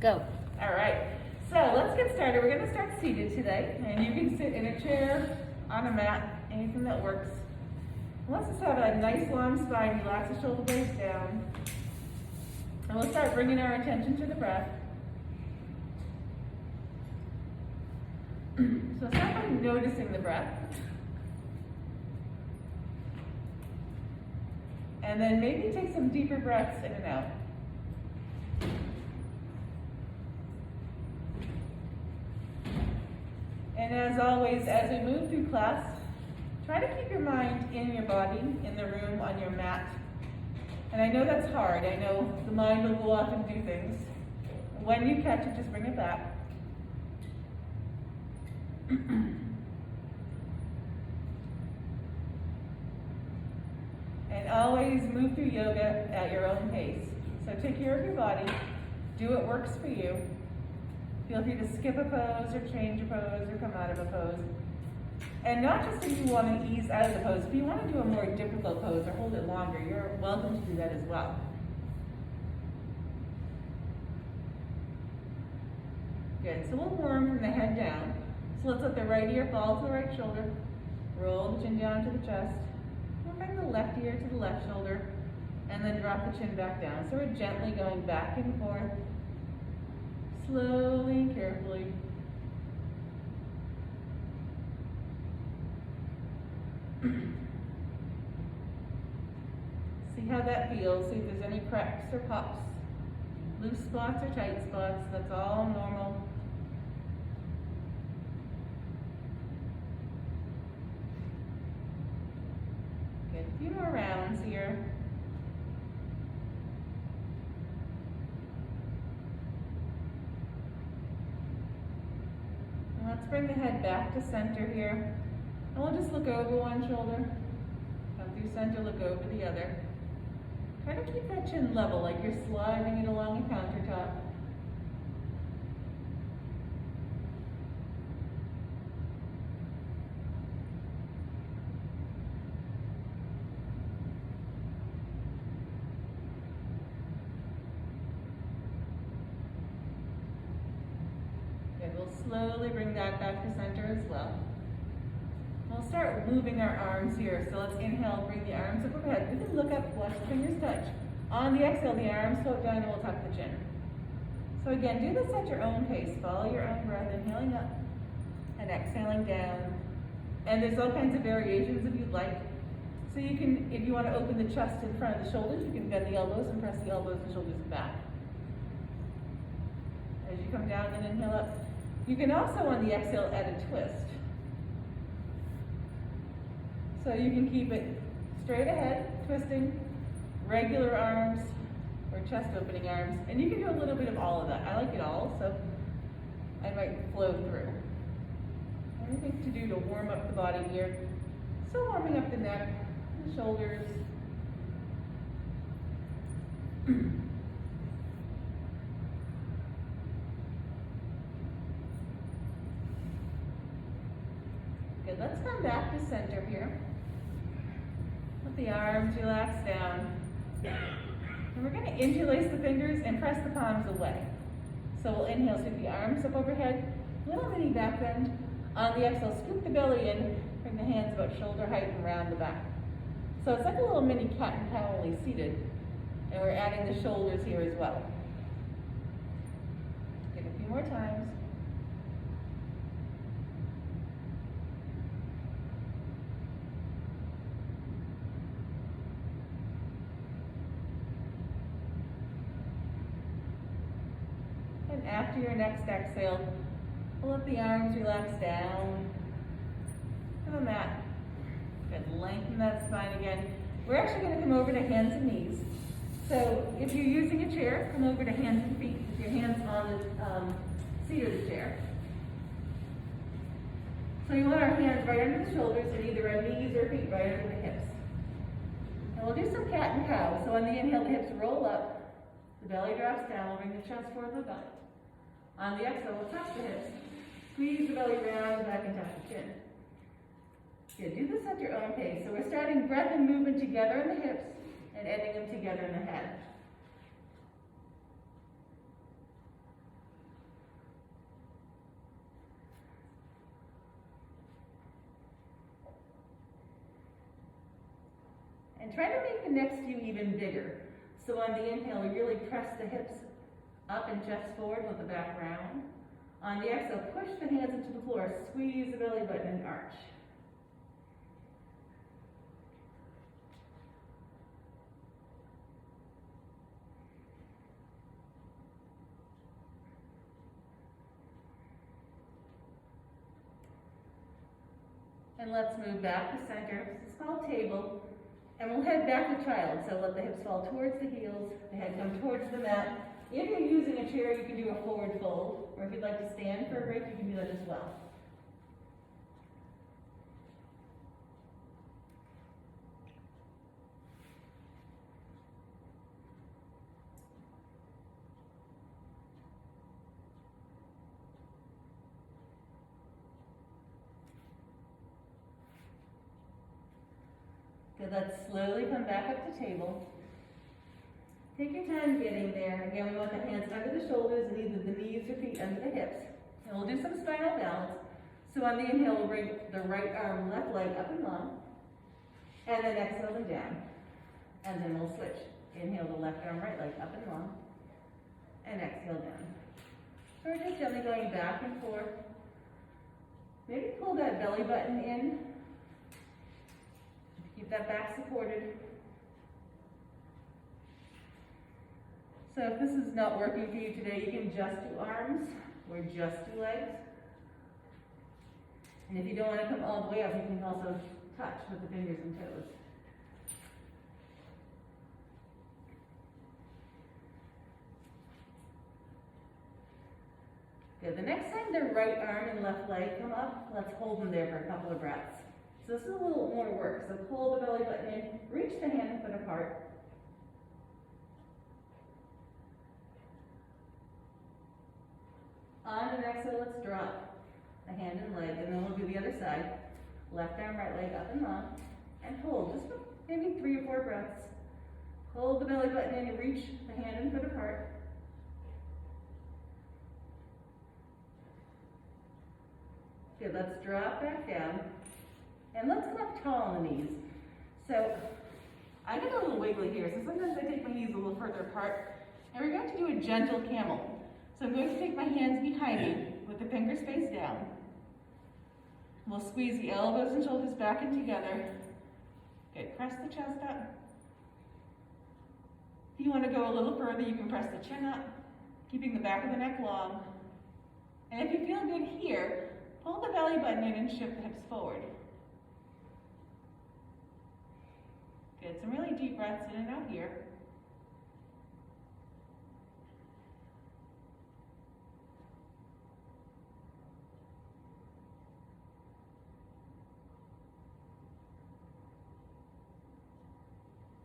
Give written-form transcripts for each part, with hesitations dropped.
Go. All right, so let's get started. We're going to start seated today, and you can sit in a chair, on a mat, anything that works. Let's just have a nice long spine, relax the shoulder blades down. And we'll start bringing our attention to the breath. So start by noticing the breath. And then maybe take some deeper breaths in and out. And as always, as we move through class, try to keep your mind in your body, in the room, on your mat. And I know that's hard. I know the mind will go off and do things. When you catch it, just bring it back. And always move through yoga at your own pace. So take care of your body. Do what works for you. Feel free to skip a pose or change a pose or come out of a pose. And not just if you want to ease out of the pose. If you want to do a more difficult pose or hold it longer, you're welcome to do that as well. Good, so we'll warm from the head down. So let's let the right ear fall to the right shoulder. Roll the chin down to the chest. We'll bring the left ear to the left shoulder. And then drop the chin back down. So we're gently going back and forth. Slowly and carefully. See how that feels. See if there's any cracks or pops, loose spots or tight spots. That's all normal. Get a few more rounds here. Let's bring the head back to center here. And we'll just look over one shoulder. Come through center, look over the other. Try to keep that chin level, like you're sliding it along a countertop. We'll slowly bring that back to center as well. We'll start moving our arms here. So let's inhale, bring the arms up overhead. We can look up, watch the fingers touch. On the exhale, the arms float down and we'll tuck the chin. So again, do this at your own pace. Follow your own breath, inhaling up and exhaling down. And there's all kinds of variations if you'd like. So you can, if you want to open the chest in front of the shoulders, you can bend the elbows and press the elbows and shoulders back. As you come down and inhale up. You can also, on the exhale, add a twist. So you can keep it straight ahead, twisting, regular arms, or chest opening arms. And you can do a little bit of all of that. I like it all, so I might flow through. Anything to do to warm up the body here. So warming up the neck, the shoulders. Good, let's come back to center here. Let the arms relax down. And we're going to interlace the fingers and press the palms away. So we'll inhale, sweep the arms up overhead, little mini back bend. On the exhale, scoop the belly in, bring the hands about shoulder height and round the back. So it's like a little mini cat and cow only seated. And we're adding the shoulders here as well. Good, a few more times. And after your next exhale, we'll let the arms relax down to the mat. Good, lengthen that spine again. We're actually going to come over to hands and knees. So if you're using a chair, come over to hands and feet with your hands on the seat of the chair. So you want our hands right under the shoulders and either our knees or feet right under the hips. And we'll do some cat and cow. So on the inhale, the hips roll up, the belly drops down, we'll bring the chest forward with that. On the exhale, we'll touch the hips, squeeze the belly round back and touch the chin. Good, do this at your own pace. So we're starting breath and movement together in the hips and ending them together in the head. And try to make the next few even bigger. So on the inhale, we really press the hips up and chest forward with the back round. On the exhale, push the hands into the floor, squeeze the belly button and arch. And let's move back to center. This is called table. And we'll head back to child. So let the hips fall towards the heels, the head come towards the mat. If you're using a chair, you can do a forward fold. Or if you'd like to stand for a break, you can do that as well. Good, let's slowly come back up to table. Take your time getting there. Again, we want the hands under the shoulders and either the knees or feet under the hips. And we'll do some spinal balance. So on the inhale, we'll bring the right arm, left leg up and long. And then exhale and down. And then we'll switch. Inhale the left arm, right leg up and long. And exhale down. So we're just gently going back and forth. Maybe pull that belly button in. Keep that back supported. So if this is not working for you today, you can just do arms or just do legs. And if you don't want to come all the way up, you can also touch with the fingers and toes. Good. The next time the right arm and left leg come up, let's hold them there for a couple of breaths. So this is a little more work. So pull the belly button in, reach the hand and foot apart. On an exhale, let's drop the hand and leg, and then we'll do the other side. Left arm, right leg up and long, and hold just for maybe 3 or 4 breaths. Hold the belly button in and reach the hand and foot apart. Good, let's drop back down. And let's come up tall on the knees. So I get a little wiggly here, so sometimes I take my knees a little further apart. And we're going to do a gentle camel. So I'm going to take my hands behind me with the fingers face down. We'll squeeze the elbows and shoulders back and together. Good, press the chest up. If you want to go a little further, you can press the chin up, keeping the back of the neck long. And if you feel good here, pull the belly button in and shift the hips forward. Good, some really deep breaths in and out here.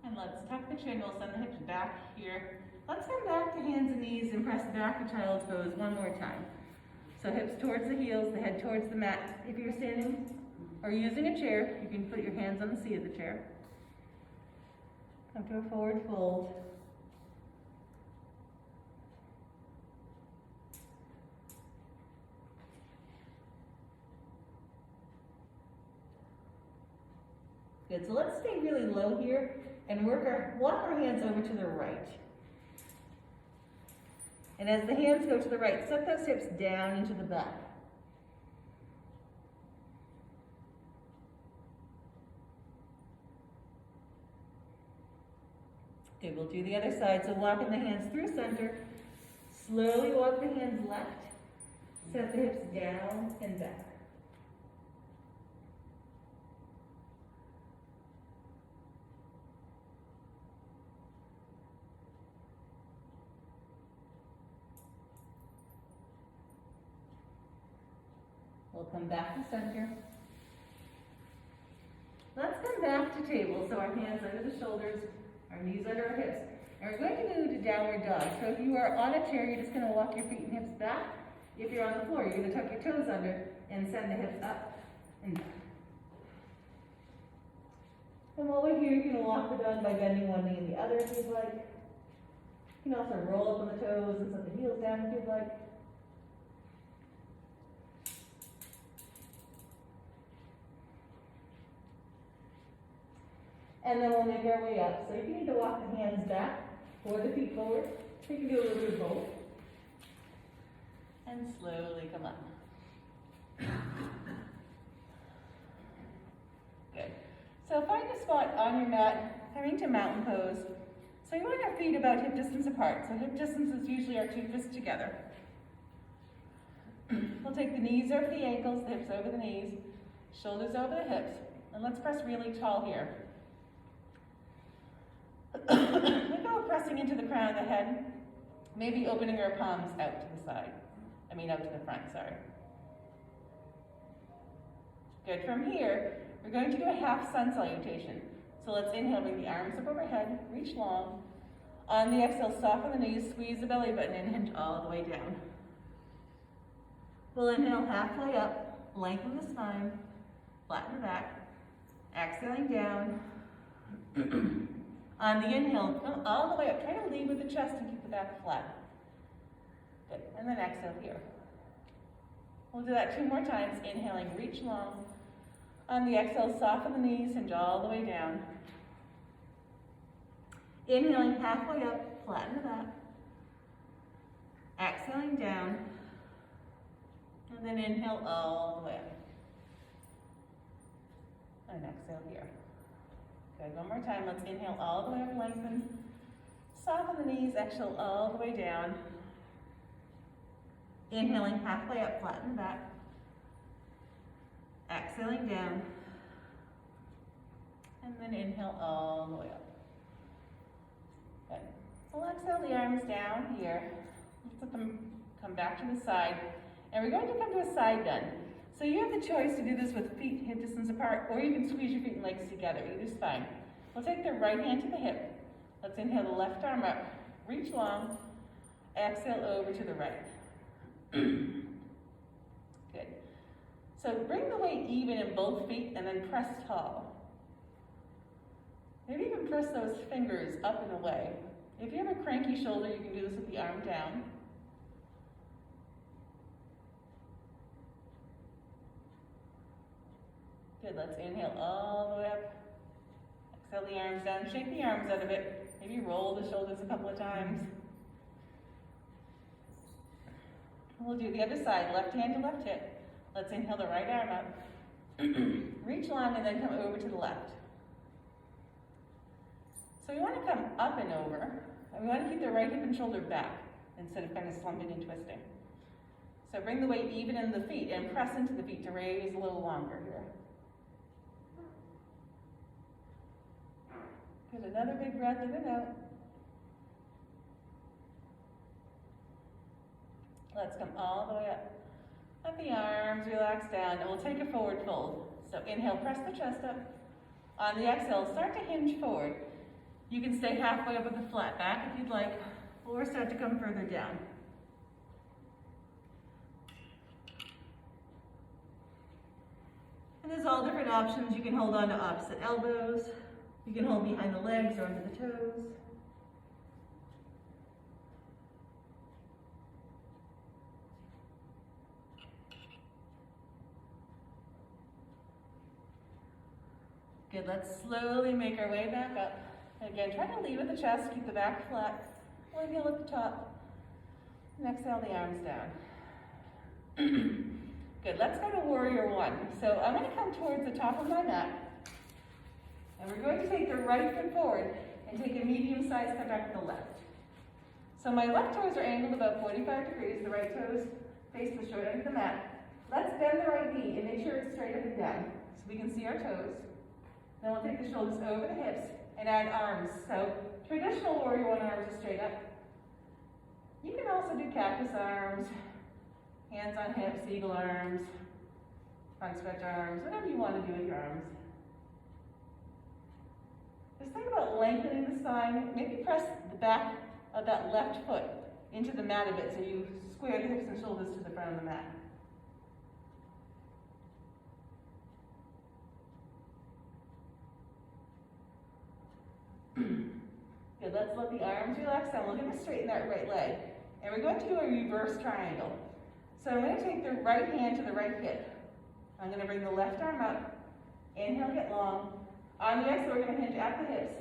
And let's tuck the chin, we'll send the hips back here. Let's come back to hands and knees and press back to child's pose one more time. So hips towards the heels, the head towards the mat. If you're standing or using a chair, you can put your hands on the seat of the chair. Come to a forward fold. Good, so let's stay really low here and walk our hands over to the right. And as the hands go to the right, set those hips down into the back. Good, we'll do the other side. So walking the hands through center, slowly walk the hands left, set the hips down and back. We'll come back to center. Let's come back to table. So our hands under the shoulders, our knees under our hips. And we're going to move to downward dog. So if you are on a chair, you're just going to walk your feet and hips back. If you're on the floor, you're going to tuck your toes under and send the hips up and back. And while we're here, you can walk the dog by bending one knee and the other if you'd like. You can also roll up on the toes and set the heels down if you'd like. And then we'll make our way up. So if you need to walk the hands back or the feet forward, you can do a little bit of both. And slowly come up. Good. So find a spot on your mat, coming to mountain pose. So you want your feet about hip distance apart. So hip distance is usually our two fists together. We'll take the knees over the ankles, the hips over the knees, shoulders over the hips, and let's press really tall here. Think about pressing into the crown of the head, maybe opening our palms out to the side. Out to the front, sorry. Good. From here, we're going to do a half sun salutation. So let's inhale, bring the arms up overhead, reach long. On the exhale, soften the knees, squeeze the belly button, and hinge all the way down. We'll inhale halfway up, lengthen the spine, flatten the back. Exhaling down. On the inhale, come all the way up. Try to lead with the chest and keep the back flat. Good. And then exhale here. We'll do that 2 more times. Inhaling, reach long. On the exhale, soften the knees, hinge all the way down. Inhaling halfway up, flatten the back. Exhaling down. And then inhale all the way up. And exhale here. Good. One more time. Let's inhale all the way up, lengthen. Soften the knees, exhale all the way down. Inhaling halfway up, flatten back. Exhaling down. And then inhale all the way up. Good. We'll exhale the arms down here. Let's let them come back to the side. And we're going to come to a side bend. So you have the choice to do this with feet hip distance apart, or you can squeeze your feet and legs together. Either's fine. We'll take the right hand to the hip. Let's inhale the left arm up. Reach long. Exhale over to the right. Good. So bring the weight even in both feet and then press tall. Maybe even press those fingers up and away. If you have a cranky shoulder, you can do this with the arm down. Good, let's inhale all the way up. Exhale the arms down, shake the arms out of it. Maybe roll the shoulders a couple of times. We'll do the other side, left hand to left hip. Let's inhale the right arm up. Reach long and then come over to the left. So we want to come up and over, and we want to keep the right hip and shoulder back instead of kind of slumping and twisting. So bring the weight even in the feet and press into the feet to raise a little longer here. Good, another big breath in and out. Let's come all the way up. Let the arms relax down, and we'll take a forward fold. So inhale, press the chest up. On the exhale, start to hinge forward. You can stay halfway up with a flat back if you'd like, or start to come further down. And there's all different options. You can hold on to opposite elbows. You can hold behind the legs or under the toes. Good, let's slowly make our way back up. Again, try to lead with the chest, keep the back flat. Inhale at the top. And exhale the arms down. Good, let's go to warrior one. So I'm going to come towards the top of my mat. And we're going to take the right foot forward and take a medium-sized step back with the left. So my left toes are angled about 45 degrees. The right toes face the short end of the mat. Let's bend the right knee and make sure it's straight up and down so we can see our toes. Then we'll take the shoulders over the hips and add arms. So traditional warrior one arms are straight up. You can also do cactus arms, hands on hips, eagle arms, front stretch arms, whatever you want to do with your arms. Just think about lengthening the spine. Maybe press the back of that left foot into the mat a bit so you square the hips and shoulders to the front of the mat. Good, let's let the arms relax down. We're going to straighten that right leg. And we're going to do a reverse triangle. So I'm going to take the right hand to the right hip. I'm going to bring the left arm up. Inhale, get long. On the exhale, we're going to hinge at the hips.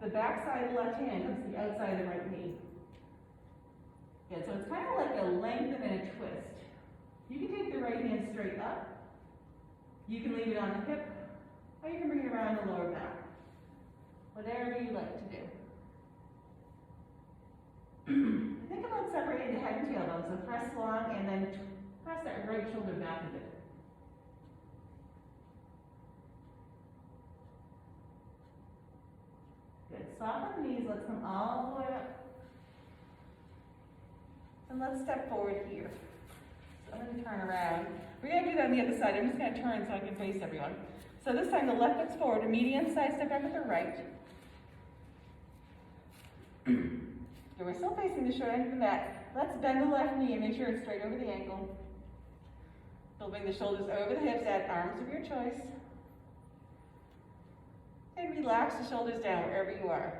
The back side of the left hand comes to the outside of the right knee. Good, so it's kind of like a lengthen and a twist. You can take the right hand straight up. You can leave it on the hip, or you can bring it around the lower back. Whatever you like to do. Think about separating the head and tailbone. So press long and then press that right shoulder back a bit. Good. Soften the knees. Let's come all the way up. And let's step forward here. So I'm going to turn around. We're going to do that on the other side. I'm just going to turn so I can face everyone. So this time the left foot's forward, a medium side step back with the right. Okay, we're still facing the short end of the mat. Let's bend the left knee and make sure it's straight over the ankle. You'll bring the shoulders over the hips, add arms of your choice. And relax the shoulders down wherever you are.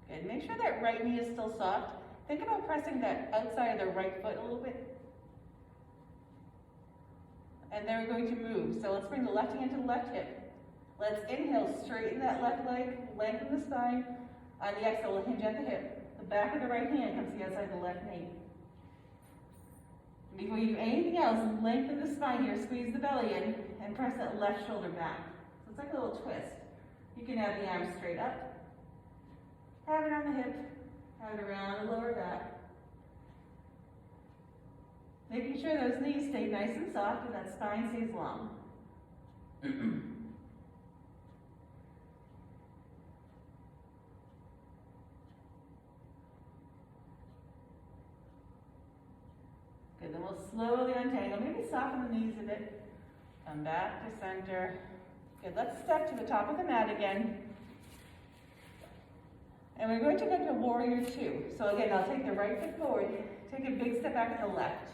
Good, make sure that right knee is still soft. Think about pressing that outside of the right foot a little bit. And then we're going to move. So let's bring the left hand to the left hip. Let's inhale, straighten that left leg, lengthen the spine. On the exhale, we'll hinge at the hip. The back of the right hand comes to the outside of the left knee. And before you do anything else, lengthen the spine here, squeeze the belly in, and press that left shoulder back. So it's like a little twist. You can have the arms straight up, have it on the hip, have it around the lower back. Making sure those knees stay nice and soft and that spine stays long. Good, then we'll slowly untangle. Maybe soften the knees a bit. Come back to center. Good, let's step to the top of the mat again. And we're going to go to warrior two. So again, I'll take the right foot forward, take a big step back with the left.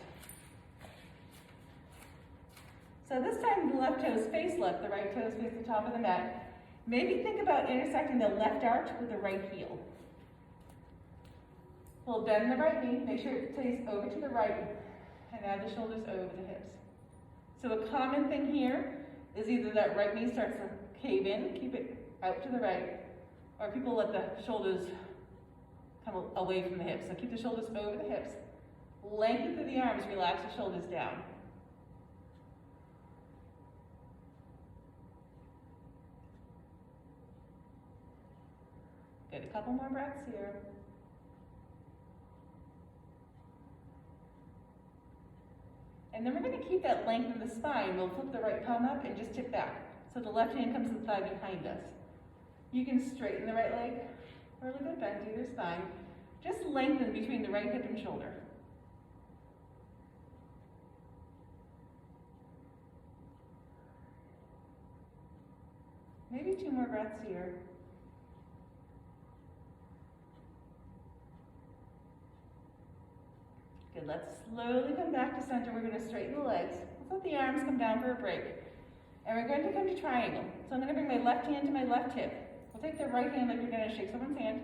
So this time the left toes face left, the right toes face the top of the mat. Maybe think about intersecting the left arch with the right heel. We'll bend the right knee, make sure it stays over to the right, and add the shoulders over the hips. So a common thing here is either that right knee starts to cave in, keep it out to the right, or people let the shoulders come away from the hips. So keep the shoulders over the hips, lengthen through the arms, relax the shoulders down. Good, a couple more breaths here. And then we're going to keep that length in the spine. We'll flip the right palm up and just tip back. So the left hand comes to the thigh behind us. You can straighten the right leg, or a little bit bend to either spine. Just lengthen between the right hip and shoulder. Maybe 2 more breaths here. Good, let's slowly come back to center. We're going to straighten the legs. Let's let the arms come down for a break. And we're going to come to triangle. So I'm going to bring my left hand to my left hip. We'll take the right hand like we're going to shake someone's hand.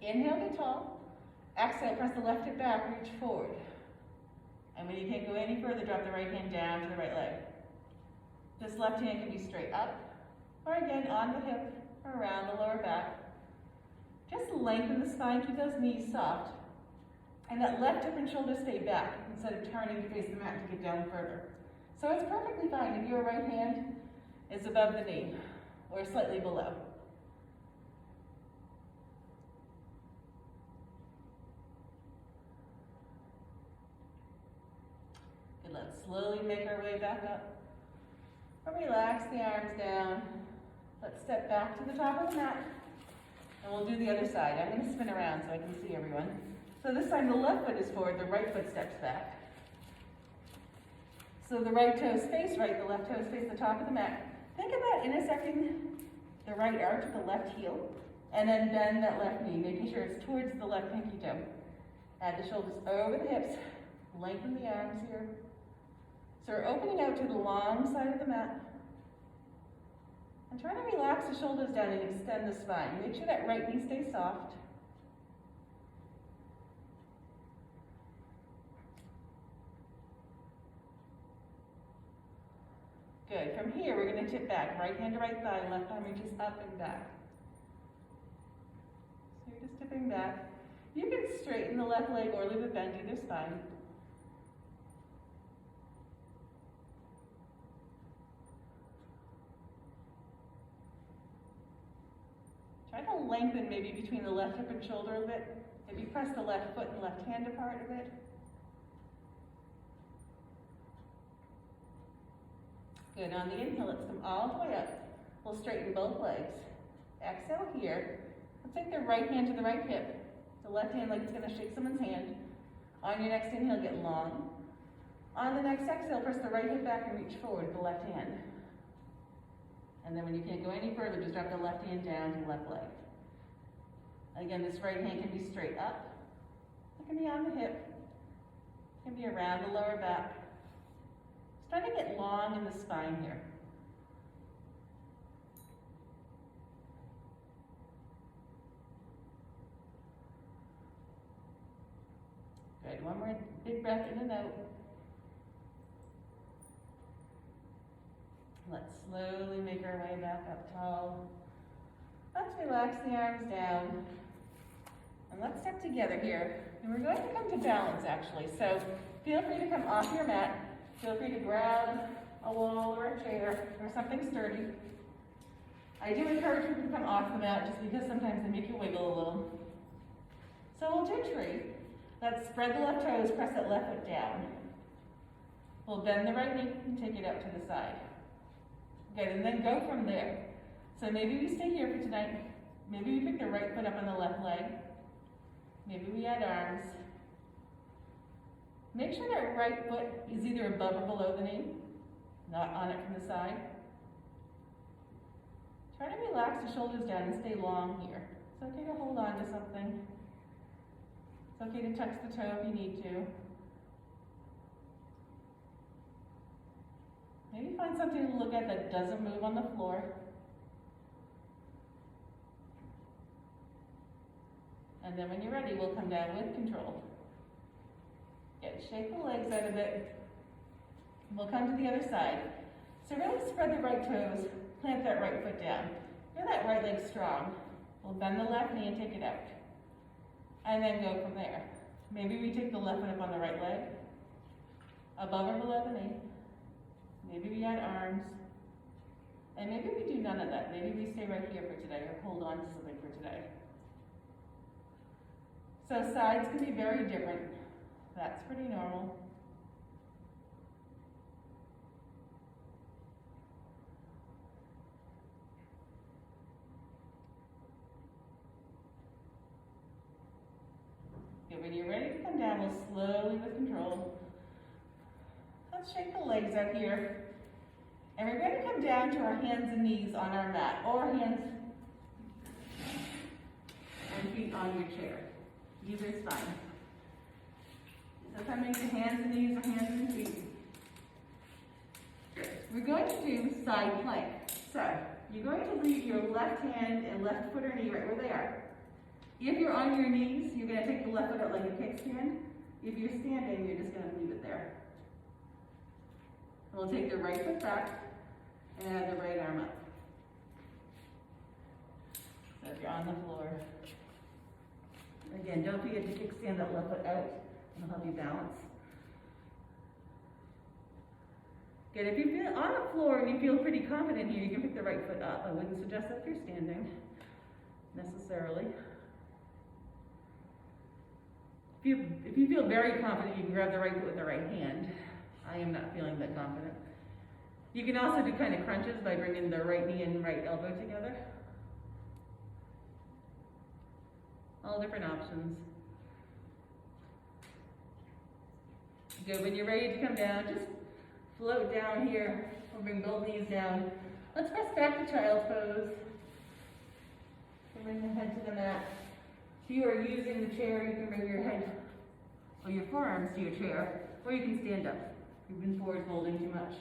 Inhale, get tall. Exhale, press the left hip back, reach forward. And when you can't go any further, drop the right hand down to the right leg. This left hand can be straight up, or again, on the hip, or around the lower back. Just lengthen the spine, keep those knees soft. And that left hip and shoulder stay back instead of turning to face the mat to get down further. So it's perfectly fine if your right hand is above the knee or slightly below. Good, let's slowly make our way back up. Relax the arms down. Let's step back to the top of the mat. And we'll do the other side. I'm going to spin around so I can see everyone. So this time the left foot is forward, the right foot steps back. So the right toes face right, the left toes face the top of the mat. Think about intersecting the right arch with the left heel, and then bend that left knee, making sure it's towards the left pinky toe. Add the shoulders over the hips, lengthen the arms here. So we're opening out to the long side of the mat. And try to relax the shoulders down and extend the spine. Make sure that right knee stays soft. Good. From here, we're going to tip back. Right hand to right thigh, left arm reaches up and back. So you're just tipping back. You can straighten the left leg or leave it bent, either spine. Try to lengthen maybe between the left hip and shoulder a bit. Maybe press the left foot and left hand apart a bit. Good. On the inhale, let's come all the way up. We'll straighten both legs. Exhale here. Let's take the right hand to the right hip. The left hand like it's going to shake someone's hand. On your next inhale, get long. On the next exhale, press the right hip back and reach forward with the left hand. And then when you can't go any further, just drop the left hand down to the left leg. Again, this right hand can be straight up. It can be on the hip. It can be around the lower back. Just try to get long in the spine here. Good. One more big breath in and out. Let's slowly make our way back up tall. Let's relax the arms down. And let's step together here. And we're going to come to balance actually. So feel free to come off your mat. Feel free to grab a wall or a chair or something sturdy. I do encourage people to come off the mat just because sometimes they make you wiggle a little. So we'll do tree. Let's spread the left toes, press that left foot down. We'll bend the right knee and take it out to the side. Good, and then go from there. So maybe we stay here for tonight. Maybe we pick the right foot up on the left leg. Maybe we add arms. Make sure that right foot is either above or below the knee, not on it from the side. Try to relax the shoulders down and stay long here. It's okay to hold on to something. It's okay to touch the toe if you need to. Maybe find something to look at that doesn't move on the floor. And then when you're ready, we'll come down with control. Good. Shake the legs out a bit. We'll come to the other side. So really spread the right toes, plant that right foot down. Feel that right leg strong. We'll bend the left knee and take it out. And then go from there. Maybe we take the left foot up on the right leg, above or below the knee. Maybe we add arms. And maybe we do none of that. Maybe we stay right here for today or hold on to something for today. So sides can be very different. That's pretty normal. Okay, when you're ready to come down, we'll slowly with control. Let's shake the legs out here. And we're going to come down to our hands and knees on our mat, or hands and feet on your chair. Either is fine. So coming to hands and knees or hands and feet. We're going to do side plank. So you're going to leave your left hand and left foot or knee right where they are. If you're on your knees, you're going to take the left foot out like a kickstand. If you're standing, you're just going to leave it there. We'll take the right foot back and add the right arm up. So if you're on the floor, again, don't forget to kickstand that left foot out. It'll help you balance. Good, if you feel on the floor and you feel pretty confident here, you can pick the right foot up. I wouldn't suggest that if you're standing, necessarily. If you feel very confident, you can grab the right foot with the right hand. I am not feeling that confident. You can also do kind of crunches by bringing the right knee and right elbow together. All different options. Good, when you're ready to come down, just float down here. We'll bring both knees down. Let's press back to child's pose. Bring the head to the mat. If you are using the chair, you can bring your head or your forearms to your chair, or you can stand up. You've been forward folding too much.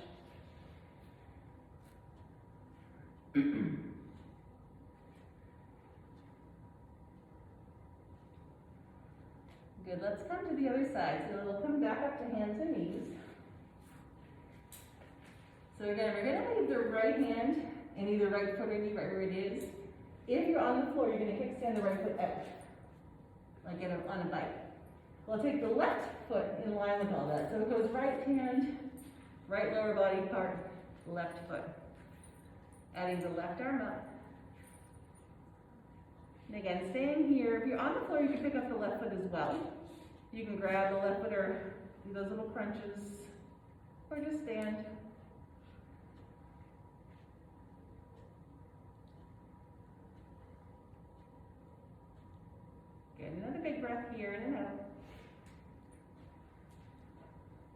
Good, let's come to the other side. So we'll come back up to hands and knees. So So again, we're gonna leave the right hand in either right foot or knee, right where it is. If you're on the floor, you're gonna kickstand the right foot out, like on a bike. We'll take the left foot in line with all that. So it goes right hand, right lower body part, left foot. Adding the left arm up. And again, staying here. If you're on the floor, you can pick up the left foot as well. You can grab the left foot or do those little crunches, or just stand. Get another big breath here in and out.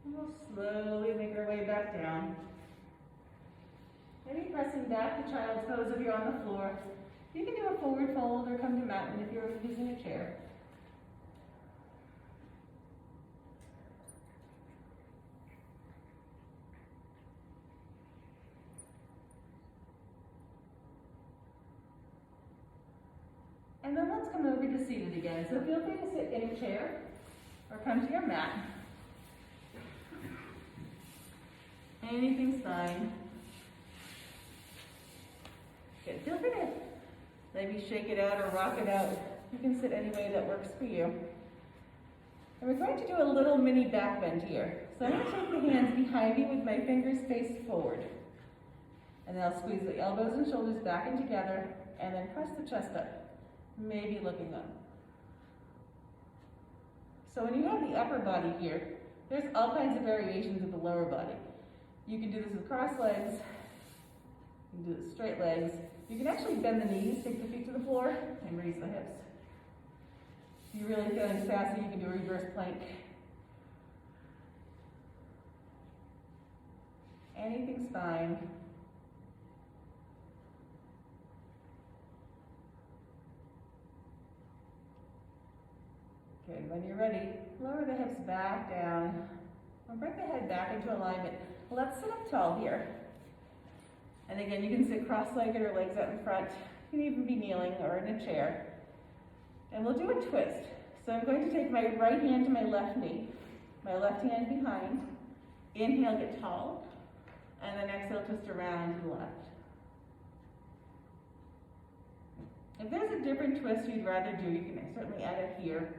And we'll slowly make our way back down. Maybe pressing back the child's pose if you're on the floor. You can do a forward fold or come to mountain if you're using a chair. And then let's come over to seated again. So feel free to sit in a chair or come to your mat. Anything's fine. Good. Feel free to maybe shake it out or rock it out. You can sit any way that works for you. And we're going to do a little mini back bend here. So I'm going to take the hands behind me with my fingers faced forward. And then I'll squeeze the elbows and shoulders back and together, and then press the chest up, maybe looking up. So when you have the upper body here, there's all kinds of variations of the lower body. You can do this with cross legs. You can do it with straight legs. You can actually bend the knees, take the feet to the floor, and raise the hips. If you're really feeling sassy, you can do a reverse plank. Anything's fine. Good. When you're ready, lower the hips back down. And bring the head back into alignment. Let's sit up tall here. And again, you can sit cross-legged or legs out in front. You can even be kneeling or in a chair. And we'll do a twist. So I'm going to take my right hand to my left knee, my left hand behind. Inhale, get tall. And then exhale, twist around to the left. If there's a different twist you'd rather do, you can certainly add it here.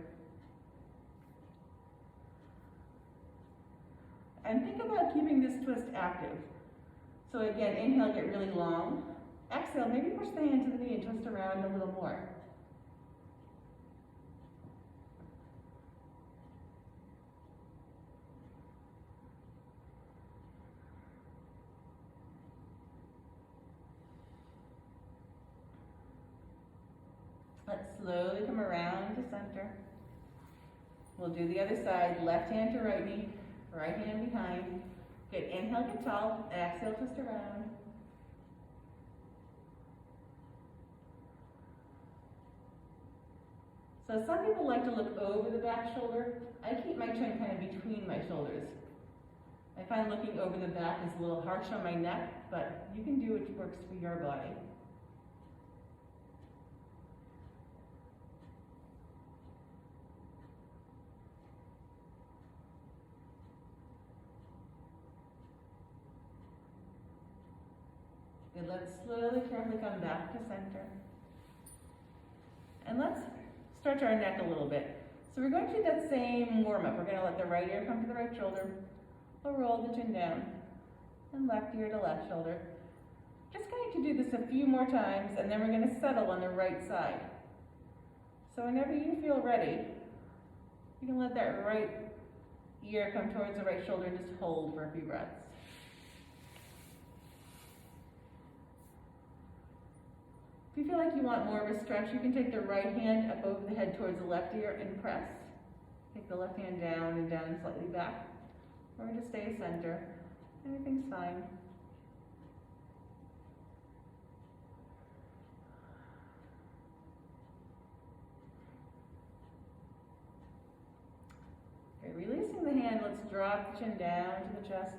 And think about keeping this twist active. So again, inhale, get really long. Exhale, maybe push the hand to the knee and twist around a little more. Let's slowly come around to center. We'll do the other side, left hand to right knee, right hand behind. Good, inhale, get tall, exhale, twist around. So some people like to look over the back shoulder. I keep my chin kind of between my shoulders. I find looking over the back is a little harsh on my neck, but you can do what works for your body. Good, let's slowly, carefully come back to center. And let's stretch our neck a little bit. So we're going to do that same warm-up. We're going to let the right ear come to the right shoulder. We'll roll the chin down. And left ear to left shoulder. Just going to do this a few more times, and then we're going to settle on the right side. So whenever you feel ready, you can let that right ear come towards the right shoulder and just hold for a few breaths. If you feel like you want more of a stretch, you can take the right hand up over the head towards the left ear and press. Take the left hand down and down and slightly back. Or just stay center. Everything's fine. Okay, releasing the hand, let's drop the chin down to the chest.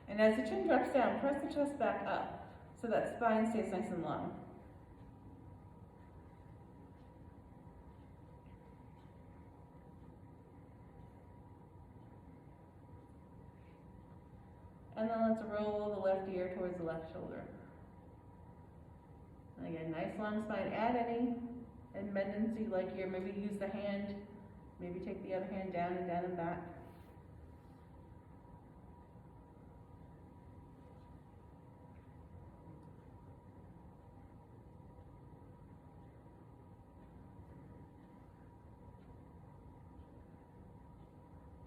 And as the chin drops down, press the chest back up so that spine stays nice and long. And then let's roll the left ear towards the left shoulder. And again, nice long spine. Add any amendments like here. Maybe use the hand. Maybe take the other hand down and back.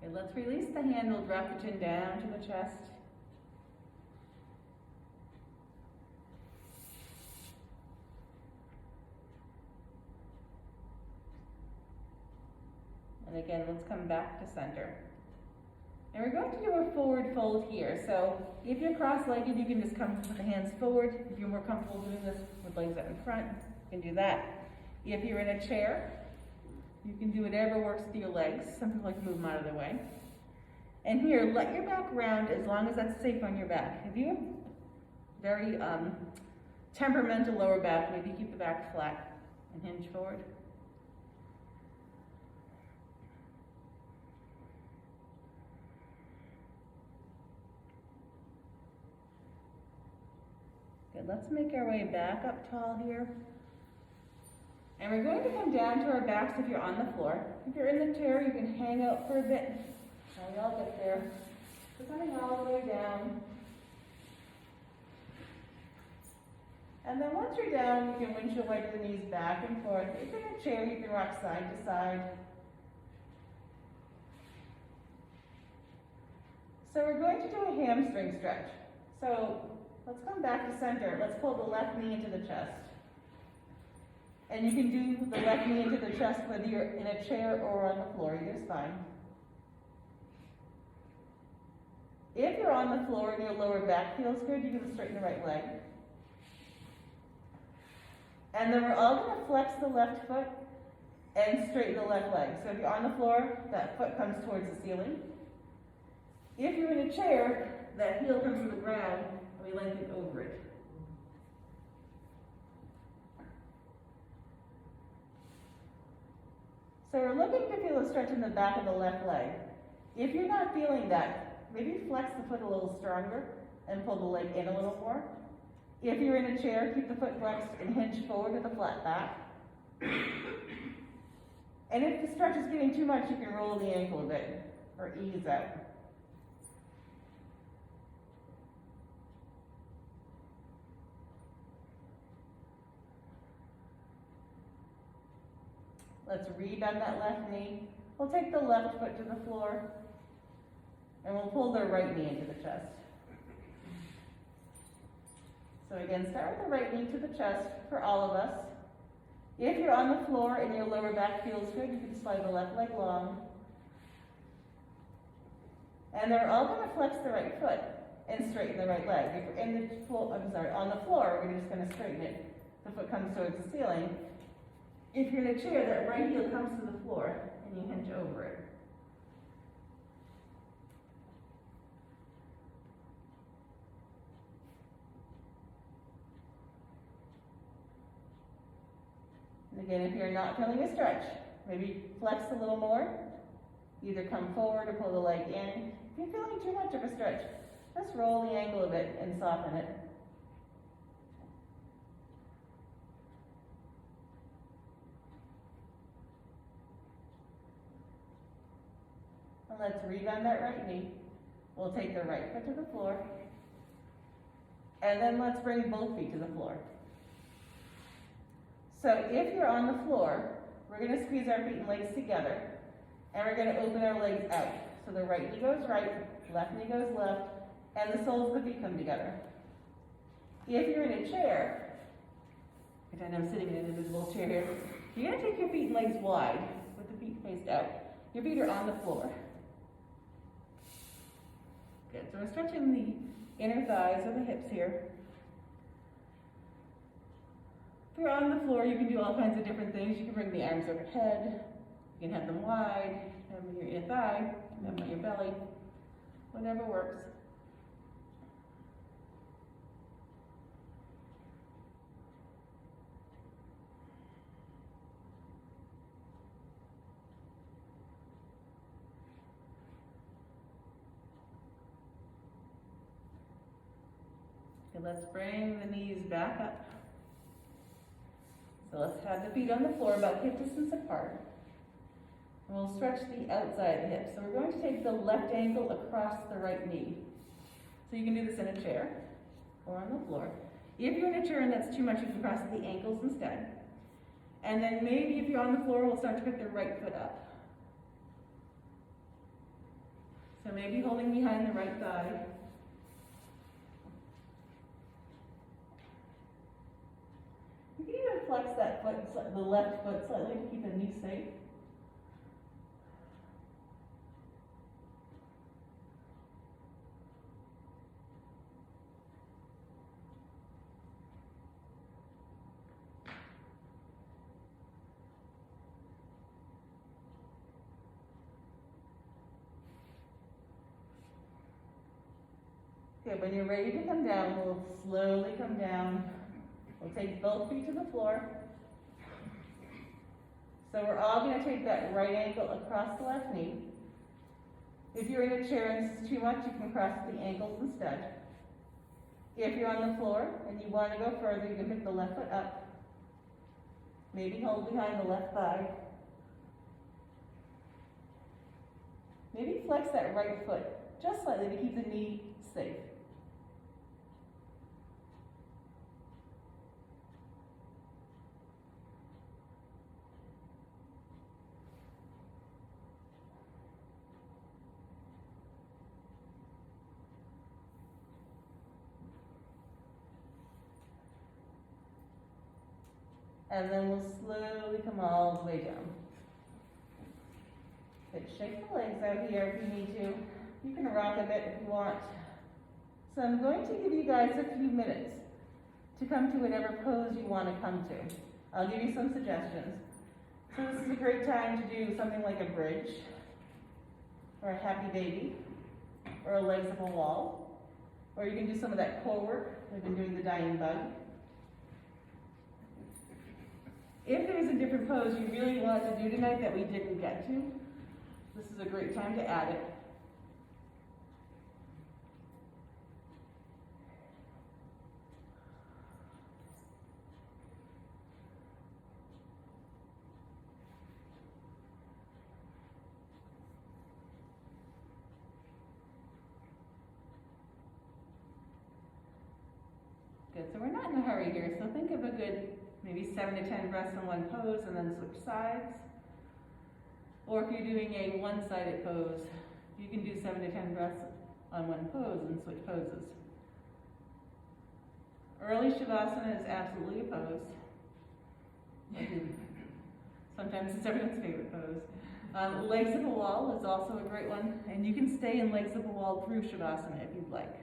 Okay, let's release the hand. We'll drop the chin down to the chest. And again, let's come back to center. And we're going to do a forward fold here. So if you're cross-legged, you can just come with the hands forward. If you're more comfortable doing this with legs up in front, you can do that. If you're in a chair, you can do whatever works with your legs. Some people like to move them out of their way. And here, let your back round as long as that's safe on your back. If you have very temperamental lower back, maybe keep the back flat and hinge forward. Good, let's make our way back up tall here. And we're going to come down to our backs if you're on the floor. If you're in the chair, you can hang out for a bit. I'll get there. So coming all the way down. And then once you're down, you can windshield wiper the knees back and forth. If you're in a chair, you can rock side to side. So we're going to do a hamstring stretch. So let's come back to center. Let's pull the left knee into the chest. And you can do the left knee into the chest whether you're in a chair or on the floor, either's fine. If you're on the floor and your lower back feels good, you can straighten the right leg. And then we're all going to flex the left foot and straighten the left leg. So if you're on the floor, that foot comes towards the ceiling. If you're in a chair, that heel comes to the ground and we lengthen over it. So we're looking to feel a stretch in the back of the left leg. If you're not feeling that, maybe flex the foot a little stronger and pull the leg in a little more. If you're in a chair, keep the foot flexed and hinge forward with a flat back. And if the stretch is getting too much, you can roll the ankle a bit or ease out. Let's rebend that left knee. We'll take the left foot to the floor and we'll pull the right knee into the chest. So again, start with the right knee to the chest for all of us. If you're on the floor and your lower back feels good, you can slide the left leg long. And then we're all going to flex the right foot and straighten the right leg. If we're in the floor, on the floor, we're just going to straighten it. The foot comes towards the ceiling. If you're in a chair, that right heel comes to the floor and you hinge over it. And again, if you're not feeling a stretch, maybe flex a little more. Either come forward or pull the leg in. If you're feeling too much of a stretch, just roll the ankle a bit and soften it. And let's rebend that right knee. We'll take the right foot to the floor. And then let's bring both feet to the floor. So if you're on the floor, we're going to squeeze our feet and legs together. And we're going to open our legs out. So the right knee goes right, left knee goes left, and the soles of the feet come together. If you're in a chair, pretend I'm sitting in an invisible chair here, you're going to take your feet and legs wide with the feet faced out. Your feet are on the floor. Good, so we're stretching the inner thighs or the hips here. If you're on the floor, you can do all kinds of different things. You can bring the arms overhead. You can have them wide, have them on your thigh, have them on your belly, whatever works. Okay, let's bring the knees back up. So let's have the feet on the floor about hip distance apart. And we'll stretch the outside of the hips. So we're going to take the left ankle across the right knee. So you can do this in a chair or on the floor. If you're in a chair and that's too much, you can cross the ankles instead. And then maybe if you're on the floor, we'll start to pick the right foot up. So maybe holding behind the right thigh. You can even flex that foot, the left foot slightly to keep the knee safe. Okay, when you're ready to come down, we'll slowly come down. We'll take both feet to the floor. So we're all going to take that right ankle across the left knee. If you're in a chair and this is too much, you can cross the ankles instead. If you're on the floor and you want to go further, you can pick the left foot up. Maybe hold behind the left thigh. Maybe flex that right foot just slightly to keep the knee safe. And then we'll slowly come all the way down. Good. Shake the legs out here if you need to. You can rock a bit if you want. So I'm going to give you guys a few minutes to come to whatever pose you want to come to. I'll give you some suggestions. So this is a great time to do something like a bridge, or a happy baby, or a legs up a wall. Or you can do some of that core work. We've been doing the dying bug. If there's a different pose you really want to do tonight that we didn't get to, this is a great time to add it. Good, so we're not in a hurry here, so think of a good maybe 7 to 10 breaths in one pose and then switch sides. Or if you're doing a one-sided pose, you can do 7 to 10 breaths on one pose and switch poses. Early Shavasana is absolutely a pose. Sometimes it's everyone's favorite pose. Legs up a wall is also a great one, and you can stay in legs up a wall through Shavasana if you'd like.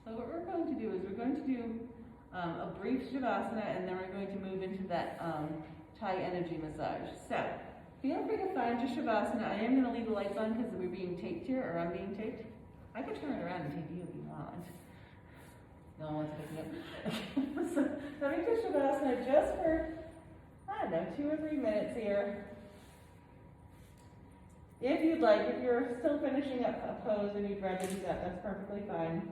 So what we're going to do is we're going to do a brief Shavasana, and then we're going to move into that Thai energy massage. So feel free to find your Shavasana. I am going to leave the lights on because we're being taped here, or I'm being taped. I could turn it around and tape you if you want. No one's picking up. So we do Shavasana just for, I don't know, 2 or 3 minutes here. If you'd like, if you're still finishing up a pose and you'd rather do that, that's perfectly fine.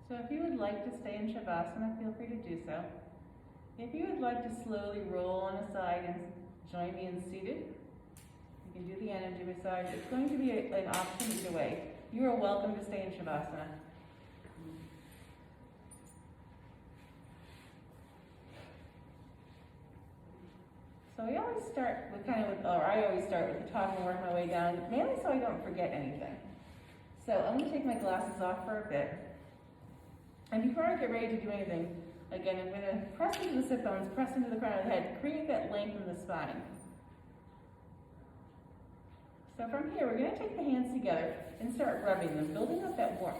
So if you would like to stay in Shavasana, feel free to do so. If you would like to slowly roll on the side and join me in seated, you can do the energy massage. It's going to be an option either way. You are welcome to stay in Shavasana. So I always start with I always start with the top and work my way down, mainly so I don't forget anything. So I'm going to take my glasses off for a bit. And before I get ready to do anything, again, I'm going to press into the sit bones, press into the crown of the head, create that length in the spine. So from here, we're going to take the hands together and start rubbing them, building up that warmth.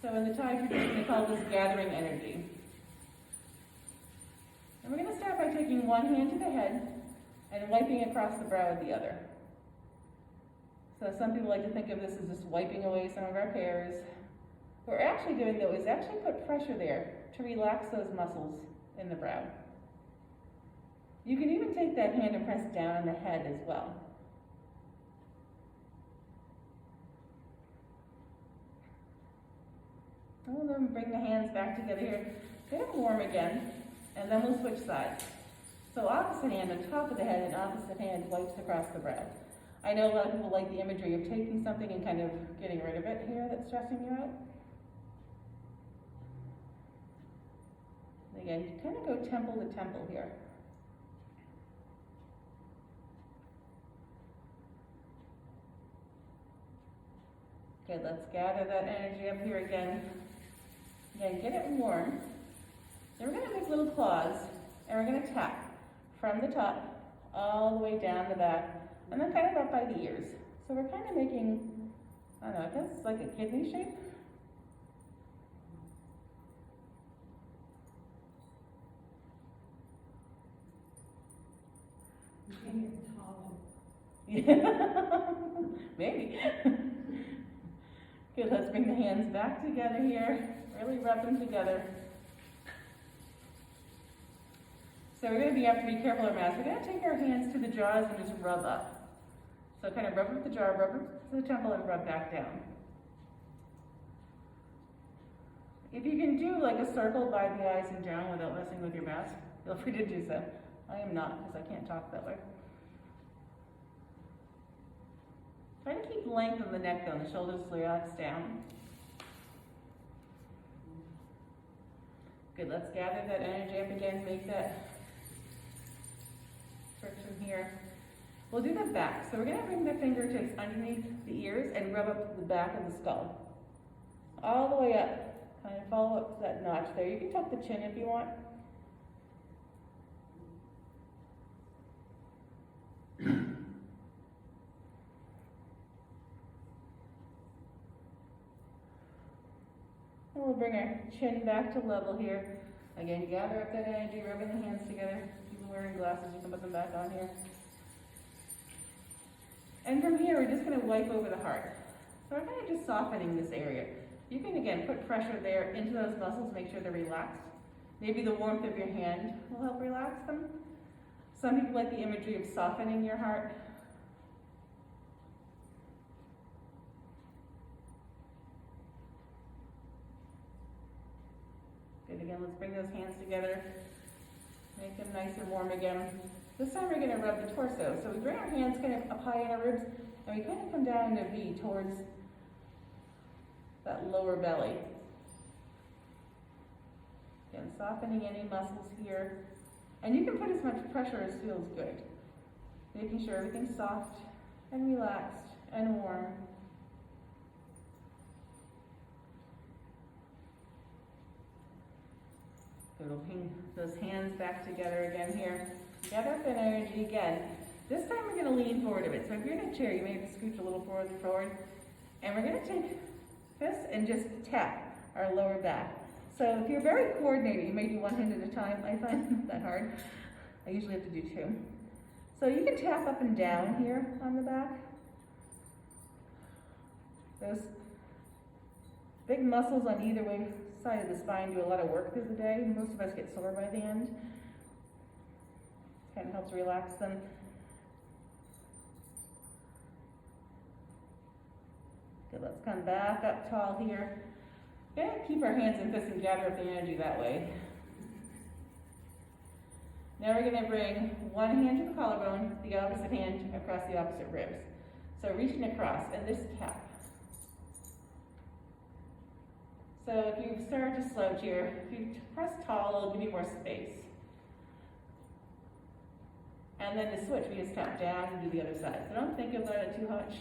So in the Thai tradition, they call this gathering energy. And we're going to start by taking one hand to the head and wiping across the brow with the other. So some people like to think of this as just wiping away some of our hairs. What we're actually doing, though, is actually put pressure there to relax those muscles in the brow. You can even take that hand and press down on the head as well. And then bring the hands back together here. Get them warm again, and then we'll switch sides. So opposite hand on top of the head and opposite hand wipes across the brow. I know a lot of people like the imagery of taking something and kind of getting rid of it here that's stressing you out. Again, you kind of go temple to temple here. Okay, let's gather that energy up here again. Again, get it warm. Then we're going to make little claws, and we're going to tap from the top all the way down the back, and then kind of up by the ears. So we're kind of making, I don't know, I guess it's like a kidney shape. Yeah, maybe. Good, let's bring the hands back together here. Really rub them together. So we're going to have to be careful of our mouth. We're going to take our hands to the jaws and just rub up. So kind of rub up the jaw, rub up to the temple, and rub back down. If you can do like a circle by the eyes and down without messing with your mouth, feel free to do so. I am not, because I can't talk that way. Try to keep length on the neck though, and the shoulders relax down. Good, let's gather that energy up again, make that friction here. We'll do the back. So we're going to bring the fingertips underneath the ears and rub up the back of the skull. All the way up. Kind of follow up to that notch there. You can tuck the chin if you want. And we'll bring our chin back to level here. Again, gather up that energy, rubbing the hands together. People wearing glasses, you can put them back on here. And from here, we're just going to wipe over the heart. So we're kind of just softening this area. You can, again, put pressure there into those muscles, make sure they're relaxed. Maybe the warmth of your hand will help relax them. Some people like the imagery of softening your heart. Good, again, let's bring those hands together. Make them nice and warm again. This time we're going to rub the torso. So we bring our hands kind of up high in our ribs, and we kind of come down in a V towards that lower belly. Again, softening any muscles here. And you can put as much pressure as feels good. Making sure everything's soft and relaxed and warm. So we'll ping those hands back together again here. Gather up that energy again. This time we're going to lean forward a bit. So if you're in a chair, you may have to scooch a little forward. And we're going to take this and just tap our lower back. So if you're very coordinated, you may do one hand at a time. I find that hard. I usually have to do two. So you can tap up and down here on the back. Those big muscles on either way side of the spine do a lot of work through the day. Most of us get sore by the end. Kind of helps relax them. Good, let's come back up tall here. Gonna keep our hands and fists and gather up the energy that way. Now we're gonna bring one hand to the collarbone, the opposite hand across the opposite ribs. So reaching across, and this tap. So if you start to slouch here, if you press tall, it'll give you more space. And then to switch, we just tap down and do the other side. So don't think about it too much.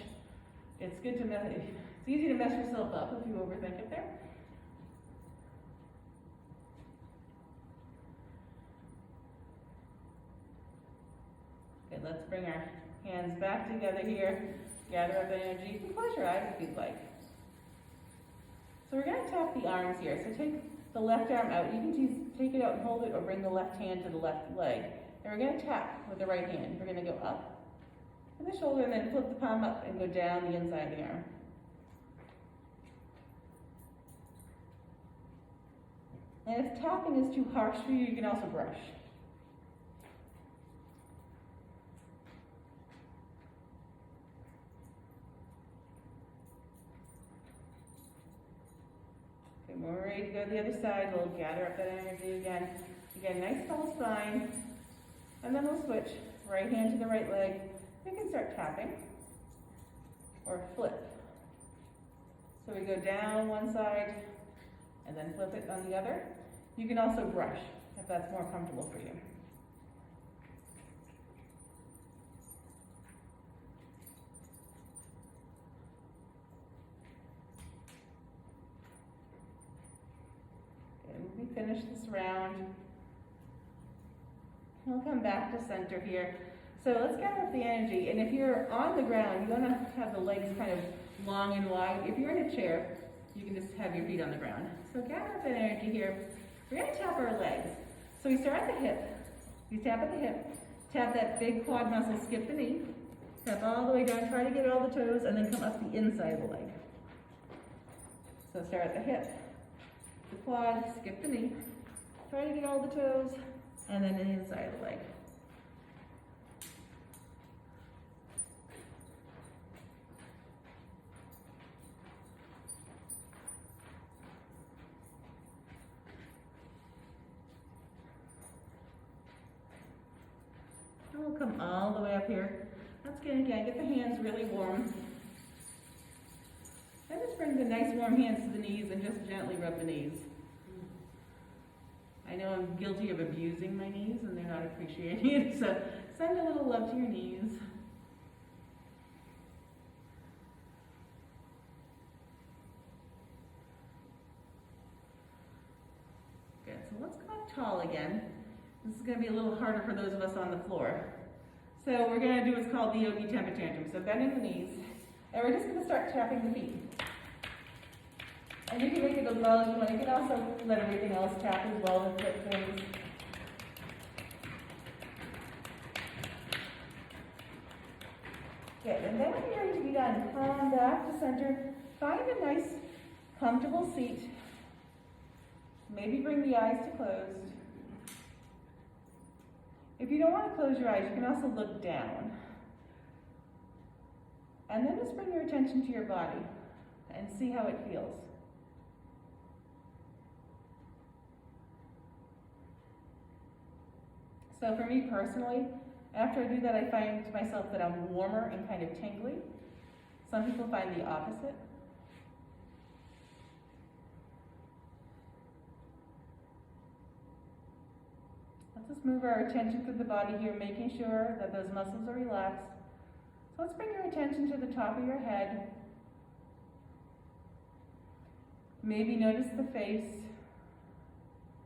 It's good to mess, it's easy to mess yourself up if you overthink it there. Okay, let's bring our hands back together here. Gather up energy. You can close your eyes if you'd like. So we're going to tap the arms here. So take the left arm out. You can take it out and hold it, or bring the left hand to the left leg. And we're going to tap with the right hand. We're going to go up in the shoulder and then flip the palm up and go down the inside of the arm. And if tapping is too harsh for you, you can also brush. Okay, when we're ready to go to the other side, we'll gather up that energy again. Again, nice tall spine. And then we'll switch. Right hand to the right leg. We can start tapping or flip. So we go down one side and then flip it on the other. You can also brush if that's more comfortable for you. Okay, when we finish this round, we'll come back to center here. So let's gather up the energy, and if you're on the ground, you want to have the legs kind of long and wide. If you're in a chair, you can just have your feet on the ground. So gather up that energy here. We're going to tap our legs. So we start at the hip. You tap at the hip. Tap that big quad muscle, skip the knee. Tap all the way down, try to get all the toes, and then come up the inside of the leg. So start at the hip, the quad, skip the knee. Try to get all the toes, and then the inside of the leg. And we'll come all the way up here. That's good. Again, get the hands really warm. And just bring the nice warm hands to the knees and just gently rub the knees. I know I'm guilty of abusing my knees and they're not appreciating it, so send a little love to your knees. Good, so let's go up tall again. This is going to be a little harder for those of us on the floor. So we're going to do what's called the yogi temper tantrum. So bending the knees, and we're just going to start tapping the feet. And you can make it as well as you want. You can also let everything else tap as well and flip things. Good, and then when you're ready to be done, come back to center. Find a nice, comfortable seat. Maybe bring the eyes to closed. If you don't want to close your eyes, you can also look down. And then just bring your attention to your body and see how it feels. So for me personally, after I do that, I find myself that I'm warmer and kind of tingly. Some people find the opposite. Let's just move our attention through the body here, making sure that those muscles are relaxed. So let's bring your attention to the top of your head. Maybe notice the face.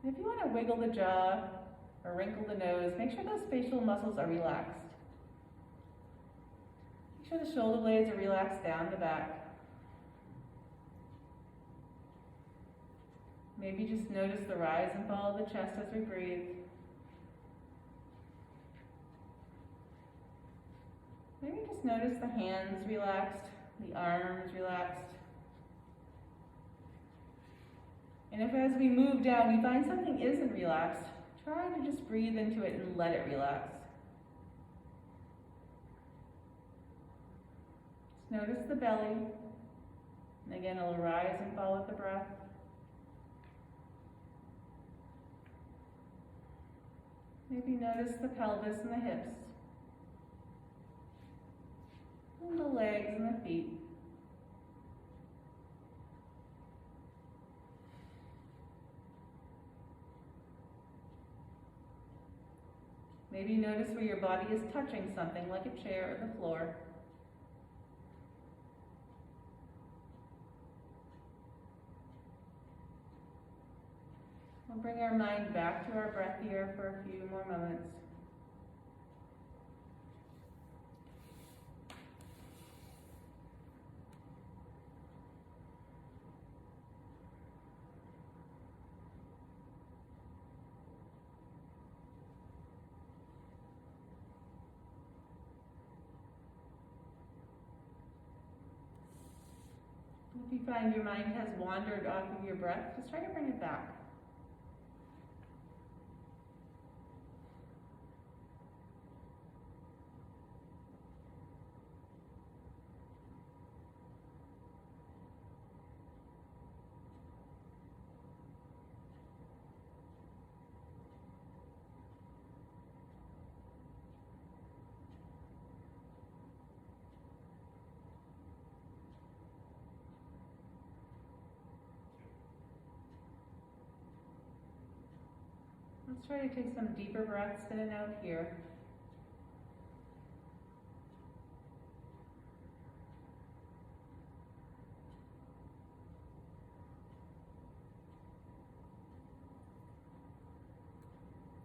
And if you want to wiggle the jaw or wrinkle the nose, make sure those facial muscles are relaxed. Make sure the shoulder blades are relaxed down the back. Maybe just notice the rise and fall of the chest as we breathe. Maybe just notice the hands relaxed, the arms relaxed. And if as we move down, you find something isn't relaxed, try to just breathe into it and let it relax. Just notice the belly. And again, it'll rise and fall with the breath. Maybe notice the pelvis and the hips. And the legs and the feet. Maybe notice where your body is touching something like a chair or the floor. We'll bring our mind back to our breath here for a few more moments. If you find your mind has wandered off of your breath, just try to bring it back. Let's try to take some deeper breaths in and out here.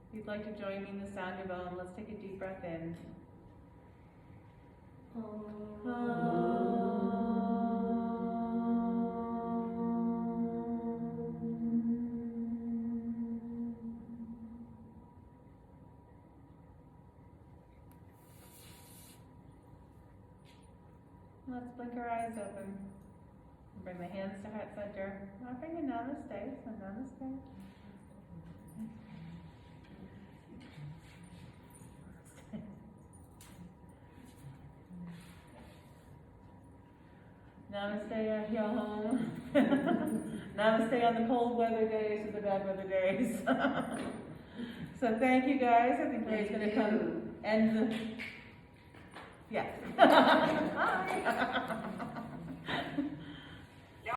If you'd like to join me in the sound of Om, let's take a deep breath in. Let's blink our eyes open. Bring the hands to heart center. Offering a namaste. So namaste. Namaste at your home. Namaste on the cold weather days or the bad weather days. So thank you guys. I think Ray's going to come end the... Yeah. Bye.